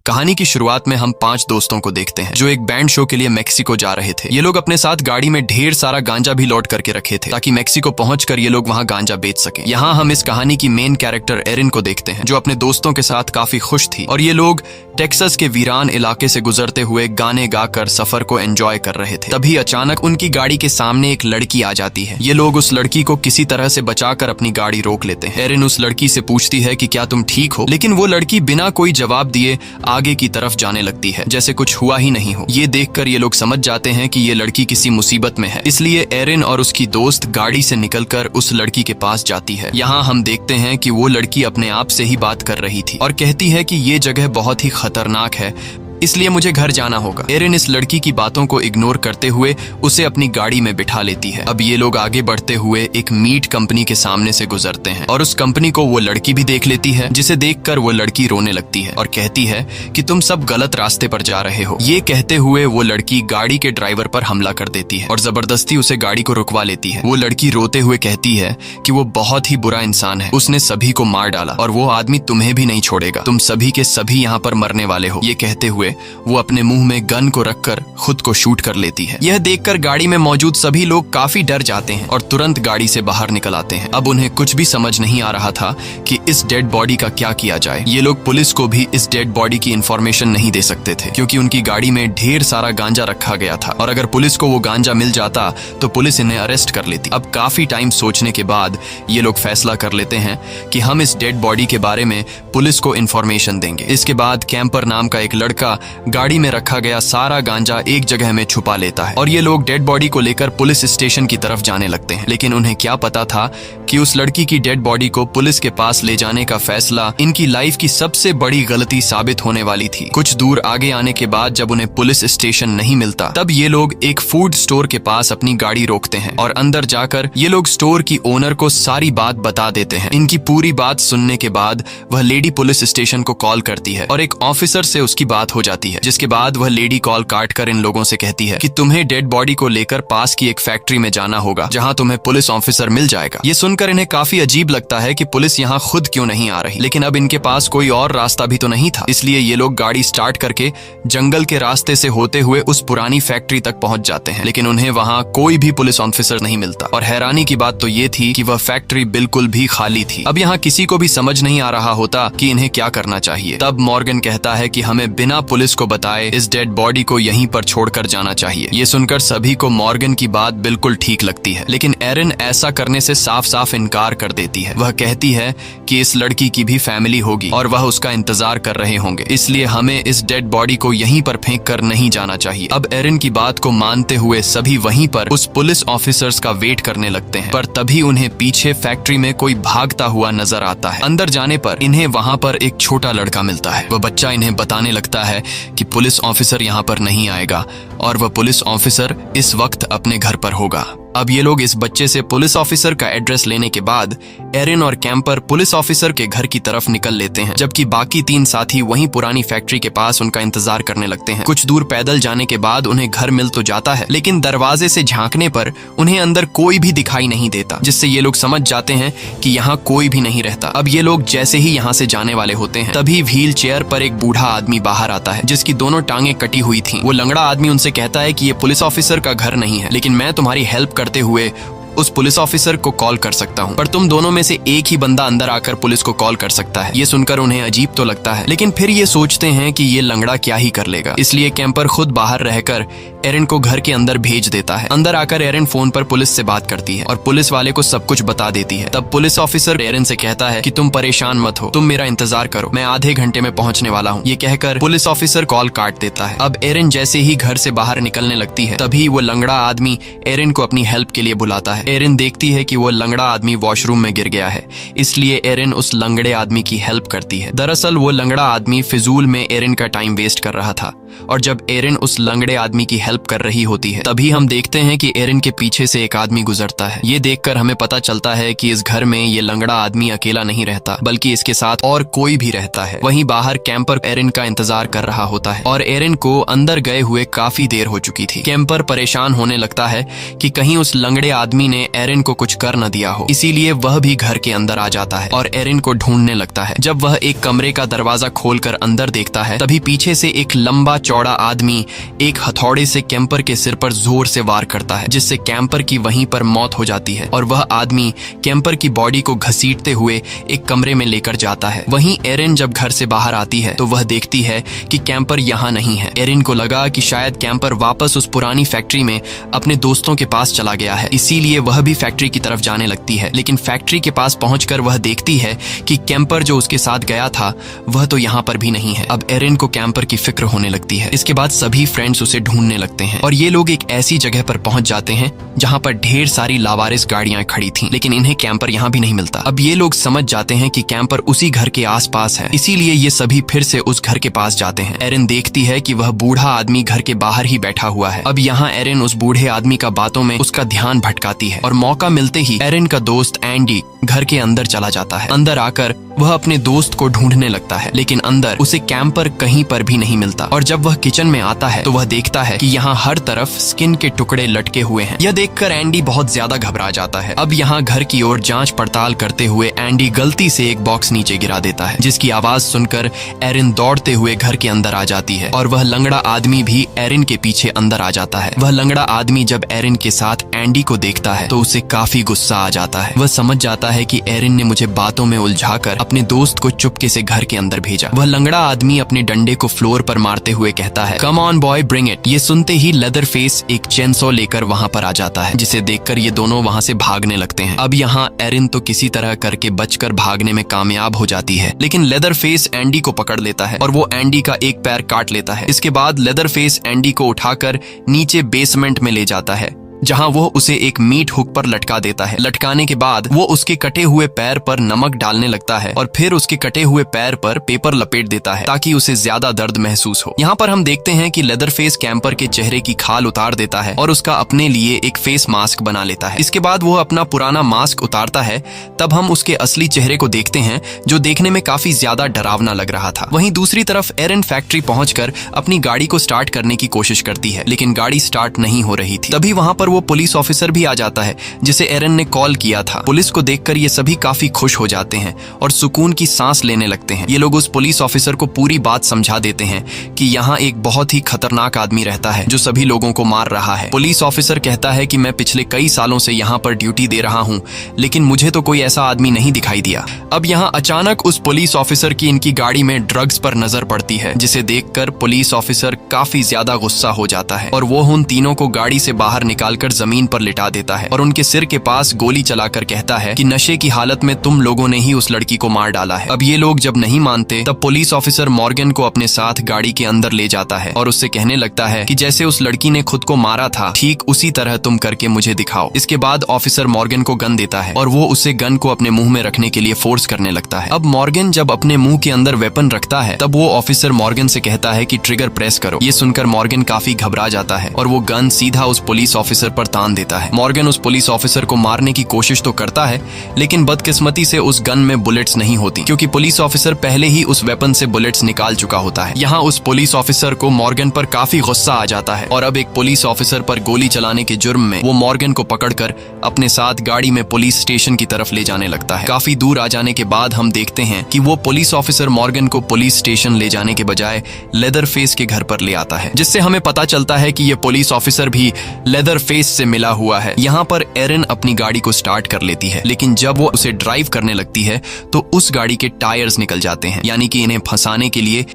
कहानी की शुरुआत में हम 5 दोस्तों को देखते हैं जो एक बैंड शो के लिए मेक्सिको जा रहे थे। ये लोग अपने साथ गाड़ी में ढेर सारा गांजा भी लोड करके रखे थे ताकि मेक्सिको पहुंचकर ये लोग वहां गांजा बेच सकें। यहाँ हम इस कहानी की मेन कैरेक्टर एरिन को देखते हैं जो अपने दोस्तों के साथ काफी खुश थी और ये लोग टेक्सास के वीरान इलाके से गुजरते हुए गाने गाकर सफर को एंजॉय कर रहे थे। तभी अचानक उनकी गाड़ी के सामने एक लड़की आ जाती है। ये लोग उस लड़की को किसी तरह से बचाकर अपनी गाड़ी रोक लेते हैं। एरिन उस लड़की से पूछती है कि क्या तुम ठीक हो, लेकिन वो लड़की बिना कोई जवाब दिए आगे की तरफ जाने लगती है जैसे कुछ हुआ ही नहीं हो। ये देखकर ये लोग समझ जाते हैं कि ये लड़की किसी मुसीबत में है, इसलिए एरिन और उसकी दोस्त गाड़ी से निकलकर उस लड़की के पास जाती है। यहाँ हम देखते हैं कि वो लड़की अपने आप से ही बात कर रही थी और कहती है कि ये जगह बहुत ही खतरनाक है, इसलिए मुझे घर जाना होगा। एरिन इस लड़की की बातों को इग्नोर करते हुए उसे अपनी गाड़ी में बिठा लेती है। अब ये लोग आगे बढ़ते हुए एक मीट कंपनी के सामने से गुजरते हैं और उस कंपनी को वो लड़की भी देख लेती है, जिसे देखकर वो लड़की रोने लगती है और कहती है कि तुम सब गलत रास्ते पर जा रहे हो। ये कहते हुए वो लड़की गाड़ी के ड्राइवर पर हमला कर देती है और जबरदस्ती उसे गाड़ी को रुकवा लेती है। वो लड़की रोते हुए कहती है कि वो बहुत ही बुरा इंसान है, उसने सभी को मार डाला और वो आदमी तुम्हें भी नहीं छोड़ेगा, तुम सभी के सभी यहाँ पर मरने वाले हो। ये कहते हुए वो अपने मुंह में गन को रखकर खुद को शूट कर लेती है। यह देखकर गाड़ी में मौजूद सभी लोग काफी डर जाते हैं और तुरंत गाड़ी से बाहर निकल आते हैं। अब उन्हें कुछ भी समझ नहीं आ रहा था कि इस डेड बॉडी का क्या किया जाए। ये लोग पुलिस को भी इस डेड बॉडी की इंफॉर्मेशन नहीं दे सकते थे क्योंकि उनकी गाड़ी में ढेर सारा गांजा रखा गया था और अगर पुलिस को वो गांजा मिल जाता तो पुलिस इन्हें अरेस्ट कर लेती। अब काफी टाइम सोचने के बाद ये लोग फैसला कर लेते हैं कि हम इस डेड बॉडी के बारे में पुलिस को इंफॉर्मेशन देंगे। इसके बाद कैंपर नाम का एक लड़का गाड़ी में रखा गया सारा गांजा एक जगह में छुपा लेता है और ये लोग डेड बॉडी को लेकर पुलिस स्टेशन की तरफ जाने लगते हैं। लेकिन उन्हें क्या पता था कि उस लड़की की डेड बॉडी को पुलिस के पास ले जाने का फैसला इनकी लाइफ की सबसे बड़ी गलती साबित होने वाली थी। कुछ दूर आगे आने के बाद जब उन्हें पुलिस स्टेशन नहीं मिलता तब ये लोग एक फूड स्टोर के पास अपनी गाड़ी रोकते हैं और अंदर जाकर ये लोग स्टोर की ओनर को सारी बात बता देते हैं। इनकी पूरी बात सुनने के बाद वह लेडी पुलिस स्टेशन को कॉल करती है और एक ऑफिसर से उसकी बात हो जाती है, जिसके बाद वह लेडी कॉल काट कर इन लोगों से कहती है कि तुम्हें डेड बॉडी को लेकर पास की एक फैक्ट्री में जाना होगा जहां तुम्हें पुलिस ऑफिसर मिल जाएगा। ये सुनकर इन्हें काफी अजीब लगता है कि पुलिस यहाँ खुद क्यों नहीं आ रही, लेकिन अब इनके पास कोई और रास्ता भी तो नहीं था, इसलिए ये लोग गाड़ी स्टार्ट करके जंगल के रास्ते से होते हुए उस पुरानी फैक्ट्री तक पहुंच जाते हैं। लेकिन उन्हें वहाँ कोई भी पुलिस ऑफिसर नहीं मिलता और हैरानी की बात तो ये थी कि वह फैक्ट्री बिल्कुल भी खाली थी। अब यहाँ किसी को भी समझ नहीं आ रहा होता कि इन्हें क्या करना चाहिए। तब मॉर्गन कहता है कि हमें बिना पुलिस को बताए इस डेड बॉडी को यहीं पर छोड़कर जाना चाहिए। ये सुनकर सभी को मॉर्गन की बात बिल्कुल ठीक लगती है, लेकिन एरिन ऐसा करने से साफ साफ इनकार कर देती है। वह कहती है कि इस लड़की की भी फैमिली होगी और वह उसका इंतजार कर रहे होंगे, इसलिए हमें इस डेड बॉडी को यहीं पर फेंक कर नहीं जाना चाहिए। अब एरिन की बात को मानते हुए सभी वहीं पर उस पुलिस ऑफिसर्स का वेट करने लगते हैं, पर तभी उन्हें पीछे फैक्ट्री में कोई भागता हुआ नजर आता है। अंदर जाने पर इन्हें वहाँ पर एक छोटा लड़का मिलता है। वह बच्चा इन्हें बताने लगता है कि पुलिस ऑफिसर यहाँ पर नहीं आएगा और वह पुलिस ऑफिसर इस वक्त अपने घर पर होगा। अब ये लोग इस बच्चे से पुलिस ऑफिसर का एड्रेस लेने के बाद एरिन और कैंपर पुलिस ऑफिसर के घर की तरफ निकल लेते हैं, जबकि बाकी 3 साथी वहीं पुरानी फैक्ट्री के पास उनका इंतजार करने लगते हैं। कुछ दूर पैदल जाने के बाद उन्हें घर मिल तो जाता है, लेकिन दरवाजे से झांकने पर उन्हें अंदर कोई भी दिखाई नहीं देता, जिससे ये लोग समझ जाते हैं कि यहाँ कोई भी नहीं रहता। अब ये लोग जैसे ही यहाँ से जाने वाले होते हैं तभी व्हील चेयर पर एक बूढ़ा आदमी बाहर आता है जिसकी दोनों टांगे कटी हुई थी। वो लंगड़ा आदमी उनसे कहता है कि ये पुलिस ऑफिसर का घर नहीं है, लेकिन मैं तुम्हारी हेल्प करते हुए उस पुलिस ऑफिसर को कॉल कर सकता हूँ, पर तुम दोनों में से एक ही बंदा अंदर आकर पुलिस को कॉल कर सकता है। ये सुनकर उन्हें अजीब तो लगता है, लेकिन फिर ये सोचते हैं कि ये लंगड़ा क्या ही कर लेगा, इसलिए कैंपर खुद बाहर रहकर एरिन को घर के अंदर भेज देता है। अंदर आकर एरिन फोन पर पुलिस से बात करती है और पुलिस वाले को सब कुछ बता देती है। तब पुलिस ऑफिसर एरिन से कहता है कि तुम परेशान मत हो, तुम मेरा इंतजार करो, मैं आधे घंटे में पहुंचने वाला हूँ। ये कहकर पुलिस ऑफिसर कॉल काट देता है। अब एरिन जैसे ही घर से बाहर निकलने लगती है तभी वो लंगड़ा आदमी एरिन को अपनी हेल्प के लिए बुलाता है। एरिन देखती है कि वो लंगड़ा आदमी वॉशरूम में गिर गया है, इसलिए एरिन उस लंगड़े आदमी की हेल्प करती है। दरअसल वो लंगड़ा आदमी फिजूल में एरिन का टाइम वेस्ट कर रहा था और जब एरिन उस लंगड़े आदमी की हेल्प कर रही होती है तभी हम देखते हैं कि एरिन के पीछे से एक आदमी गुजरता है। ये देखकर हमें पता चलता है कि इस घर में ये लंगड़ा आदमी अकेला नहीं रहता, बल्कि इसके साथ और कोई भी रहता है। वहीं बाहर कैंपर एरिन का इंतजार कर रहा होता है और एरिन को अंदर गए हुए काफी देर हो चुकी थी। कैंपर परेशान होने लगता है कि कहीं उस लंगड़े आदमी ने एरिन को कुछ कर न दिया हो, इसीलिए वह भी घर के अंदर आ जाता है और एरिन को ढूंढने लगता है। जब वह एक कमरे का दरवाजा खोलकर अंदर देखता है, तभी पीछे से एक लंबा चौड़ा आदमी एक हथौड़े से कैंपर के सिर पर जोर से वार करता है, जिससे कैंपर की वहीं पर मौत हो जाती है और वह आदमी कैंपर की बॉडी को घसीटते हुए एक कमरे में लेकर जाता है। वहीं एरिन जब घर से बाहर आती है तो वह देखती है कि कैंपर यहाँ नहीं है। एरिन को लगा कि शायद कैंपर वापस उस पुरानी फैक्ट्री में अपने दोस्तों के पास चला गया है, इसीलिए वह भी फैक्ट्री की तरफ जाने लगती है। लेकिन फैक्ट्री के पास पहुंचकर वह देखती है कि कैंपर जो उसके साथ गया था वह तो यहाँ पर भी नहीं है। अब एरिन को कैंपर की फिक्र होने लगती है। इसके बाद सभी फ्रेंड्स उसे ढूंढने लगते हैं और ये लोग एक ऐसी जगह पर पहुंच जाते हैं जहाँ पर ढेर सारी लावारिस गाड़ियां खड़ी थीं, लेकिन इन्हें कैंपर यहाँ भी नहीं मिलता। अब ये लोग समझ जाते हैं कि कैंपर उसी घर के आसपास है, इसीलिए ये सभी फिर से उस घर के पास जाते हैं। एरिन देखती है कि वह बूढ़ा आदमी घर के बाहर ही बैठा हुआ है। अब यहाँ एरिन उस बूढ़े आदमी का बातों में उसका ध्यान भटकाती है और मौका मिलते ही एरिन का दोस्त एंडी घर के अंदर चला जाता है। अंदर आकर वह अपने दोस्त को ढूंढने लगता है, लेकिन अंदर उसे कैंपर कहीं पर भी नहीं मिलता। और जब वह किचन में आता है तो वह देखता है कि यहाँ हर तरफ स्किन के टुकड़े लटके हुए हैं। यह देखकर एंडी बहुत ज्यादा घबरा जाता है। अब यहाँ घर की ओर जांच पड़ताल करते हुए एंडी गलती से एक बॉक्स नीचे गिरा देता है, जिसकी आवाज सुनकर एरिन दौड़ते हुए घर के अंदर आ जाती है और वह लंगड़ा आदमी भी एरिन के पीछे अंदर आ जाता है। वह लंगड़ा आदमी जब एरिन के साथ एंडी को देखता है तो उसे काफी गुस्सा आ जाता है। वह समझ जाता है कि एरिन ने मुझे बातों में उलझाकर अपने दोस्त को चुपके से घर के अंदर भेजा। वह लंगड़ा आदमी अपने डंडे को फ्लोर पर मारते हुए कहता है, come on boy bring it. ये सुनते ही लेदर फेस एक चेनसॉ लेकर वहाँ पर आ जाता है, जिसे देखकर ये दोनों वहाँ से भागने लगते हैं। अब यहाँ एरिन तो किसी तरह करके बचकर भागने में कामयाब हो जाती है, लेकिन लेदर फेस एंडी को पकड़ लेता है और वो एंडी का एक पैर काट लेता है। इसके बाद लेदर फेस एंडी को उठाकर नीचे बेसमेंट में ले जाता है, जहां वो उसे एक मीट हुक पर लटका देता है। लटकाने के बाद वो उसके कटे हुए पैर पर नमक डालने लगता है और फिर उसके कटे हुए पैर पर पेपर लपेट देता है ताकि उसे ज्यादा दर्द महसूस हो। यहाँ पर हम देखते हैं कि लेदर फेस कैंपर के चेहरे की खाल उतार देता है और उसका अपने लिए एक फेस मास्क बना लेता है। इसके बाद वो अपना पुराना मास्क उतारता है, तब हम उसके असली चेहरे को देखते हैं जो देखने में काफी ज्यादा डरावना लग रहा था। वहीं दूसरी तरफ एरिन फैक्ट्री पहुंचकर अपनी गाड़ी को स्टार्ट करने की कोशिश करती है, लेकिन गाड़ी स्टार्ट नहीं हो रही थी। तभी वहां पर वो पुलिस ऑफिसर भी आ जाता है जिसे एरिन ने कॉल किया था। पुलिस को देखकर ये सभी काफी खुश हो जाते हैं और सुकून की सांस लेने लगते हैं। ये लोग उस पुलिस ऑफिसर को पूरी बात समझा देते हैं कि यहाँ एक बहुत ही खतरनाक आदमी रहता है जो सभी लोगों को मार रहा है। पुलिस ऑफिसर कहता है कि मैं पिछले कई सालों से यहाँ पर ड्यूटी दे रहा हूँ, लेकिन मुझे तो कोई ऐसा आदमी नहीं दिखाई दिया। अब यहाँ अचानक उस पुलिस ऑफिसर की इनकी गाड़ी में ड्रग्स पर नजर पड़ती है, जिसे देखकर पुलिस ऑफिसर काफी ज्यादा गुस्सा हो जाता है और वो उन तीनों को गाड़ी से बाहर निकालकर जमीन पर लिटा देता है और उनके सिर के पास गोली चलाकर कहता है कि नशे की हालत में तुम लोगों ने ही उस लड़की को मार डाला है। अब ये लोग जब नहीं मानते तब पुलिस ऑफिसर मॉर्गन को अपने साथ गाड़ी के अंदर ले जाता है और उससे कहने लगता है कि जैसे उस लड़की ने खुद को मारा था, ठीक उसी तरह तुम करके मुझे दिखाओ। इसके बाद ऑफिसर मॉर्गन को गन देता है और वो उसे गन को अपने मुंह में रखने के लिए फोर्स करने लगता है। अब मॉर्गन जब अपने मुंह के अंदर वेपन रखता है तब वो ऑफिसर मॉर्गन से कहता है कि ट्रिगर प्रेस करो। ये सुनकर मॉर्गन काफी घबरा जाता है और वो गन सीधा उस पुलिस ऑफिसर पर तान देता है। मॉर्गन उस पुलिस ऑफिसर को मारने की कोशिश तो करता है, लेकिन बदकिस्मती से उस गन में बुलेट्स नहीं होती, क्योंकि पुलिस ऑफिसर पहले ही उस वेपन से बुलेट्स निकाल चुका होता है। यहाँ उस पुलिस ऑफिसर को मॉर्गन पर काफी गुस्सा आ जाता है और अब एक पुलिस ऑफिसर पर गोली चलाने के जुर्म में वो मॉर्गन को पकड़कर अपने साथ गाड़ी में पुलिस स्टेशन की तरफ ले जाने लगता है। काफी दूर आ जाने के बाद हम देखते हैं कि वो पुलिस ऑफिसर मॉर्गन को पुलिस स्टेशन ले जाने के बजाय लेदर फेस के घर पर ले आता है, जिससे हमें पता चलता है कि ये पुलिस ऑफिसर भी लेदर फेस से मिला हुआ है। यहाँ पर एरिन अपनी गाड़ी को स्टार्ट कर लेती है, लेकिन जब वो उसे ड्राइव करने लगती है तो उस गाड़ी के टायर्स निकल जाते हैं, यानी कि इन्हें फंसाने के लिए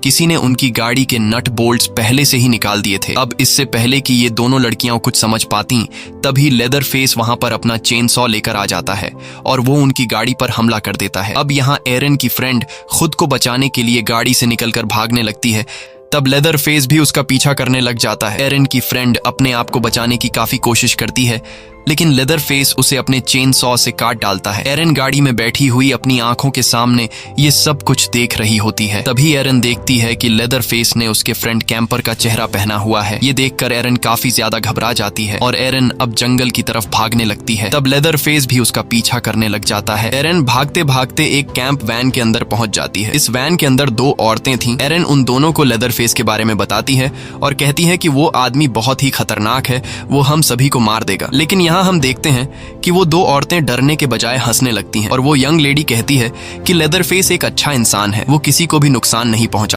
किसी ने उनकी गाड़ी के नट बोल्ट्स पहले से ही निकाल दिए थे। अब इससे पहले कि ये दोनों लड़कियां कुछ समझ पाती, तभी लेदर फेस वहां पर अपना चेनसॉ लेकर आ जाता है और वो उनकी गाड़ी पर हमला कर देता है। अब यहाँ एरिन की फ्रेंड खुद को बचाने के लिए गाड़ी से निकलकर भागने लगती है, तब लेदर फेस भी उसका पीछा करने लग जाता है। एरिन की फ्रेंड अपने आप को बचाने की काफी कोशिश करती है, लेकिन लेदर फेस उसे अपने चेन सॉ से काट डालता है। एरन गाड़ी में बैठी हुई अपनी आंखों के सामने ये सब कुछ देख रही होती है। तभी एरन देखती है कि लेदर फेस ने उसके फ्रेंड कैंपर का चेहरा पहना हुआ है। ये देखकर एरन काफी ज्यादा घबरा जाती है और एरन अब जंगल की तरफ भागने लगती है। तब लेदर फेस भी उसका पीछा करने लग जाता है। एरन भागते भागते एक कैंप वैन के अंदर पहुंच जाती है। इस वैन के अंदर 2 औरतें थीं। एरन उन दोनों को लेदर फेस के बारे में बताती है और कहती है कि वो आदमी बहुत ही खतरनाक है, वो हम सभी को मार देगा। लेकिन यहाँ हम देखते हैं कि वो 2 औरतें डरने के बजाय हंसने लगती हैं और वो यंग लेडी कहती है कि लेदर फेस एक अच्छा इंसान है, वो किसी को भी नुकसान नहीं पहुंचा